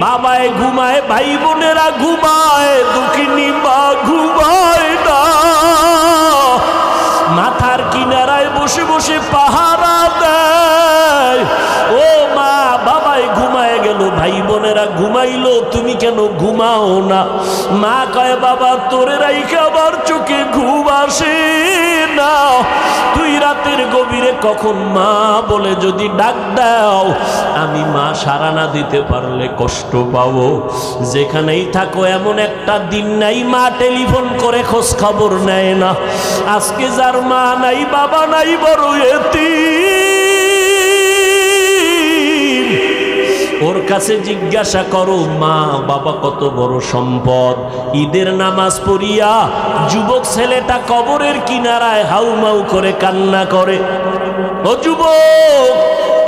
বাবায় ঘুমায়, ভাই বোনেরা ঘুমায়, দুঃখিনী মা ঘুমায় না। মাথার কিনারায় বসে বসে পাহারা দেয়। ও মা, বাবাই ঘুমায় গেল, ভাই বোনেরা ঘুমাইলো, তুমি কেন ঘুমাও না? মা কয়, বাবা তোরে রাইখা আমার চোখে ঘুম আসে না। তুই রাতের গভীরে কখন মা বলে যদি ডাক দাও, আমি মা সাড়া না দিতে পারলে কষ্ট পাবো। যেখানেই থাকো এমন একটা দিন নাই মা টেলিফোন করে খোঁজ খবর নেয় না। আজকে যার মা নাই বাবা নাই, বড় এতিম, ওর কাছে জিজ্ঞাসা করো মা বাবা কত বড় সম্পদ। ঈদের নামাজ পড়িয়া যুবক ছেলেটা কবরের কিনারায় হাউমাউ করে কান্না করে। ও যুবক,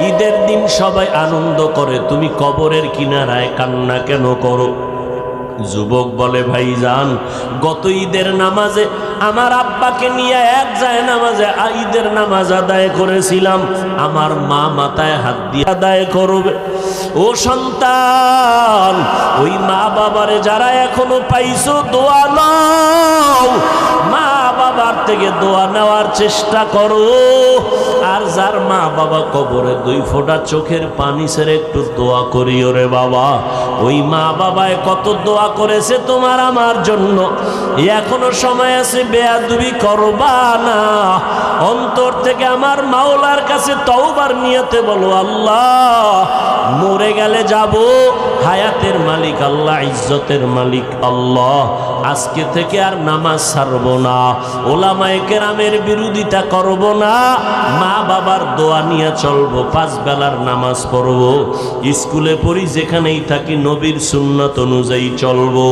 ঈদের দিন সবাই আনন্দ করে, তুমি কবরের কিনারায় কান্না কেন করো? যুবক বলে, ভাইজান গত ঈদের নামাজে আমার আব্বাকে নিয়ে এক যায় নামাজে ঈদের নামাজ আদায় করেছিলাম, আমার মা মাথায় হাত দিয়ে আদায় করবে। ও সন্তান, ওই মা বাবারে যারা এখনো পাইছো দোয়া নাও, মা বাবার থেকে দোয়া নেওয়ার চেষ্টা করো। আর যার মা বাবা কবরে 2 ফোঁটা চোখের পানি ছেড়ে একটু দোয়া করিও রে বাবা। ওই মা বাবায় কত দোয়া করেছে তোমার আমার জন্য, এখনো সময় আছে, বেয়াদবি করবা না। অন্তর থেকে আমার মাওলার কাছে তওবার নিয়তে বলো, আল্লাহ মরে গেলে যাব, হায়াতের মালিক আল্লাহ, ইজ্জতের মালিক আল্লাহ, আজকে থেকে আর নামাজ ছাড়ব না, ওলামায়ে কেরামের বিরোধিতা করব না, মা বাবার দোয়া নিয়ে চলবো, 5 বেলার নামাজ পড়ব, স্কুলে পড়ি যেখানেই থাকি নবীর সুন্নাত অনুযায়ী চলবো।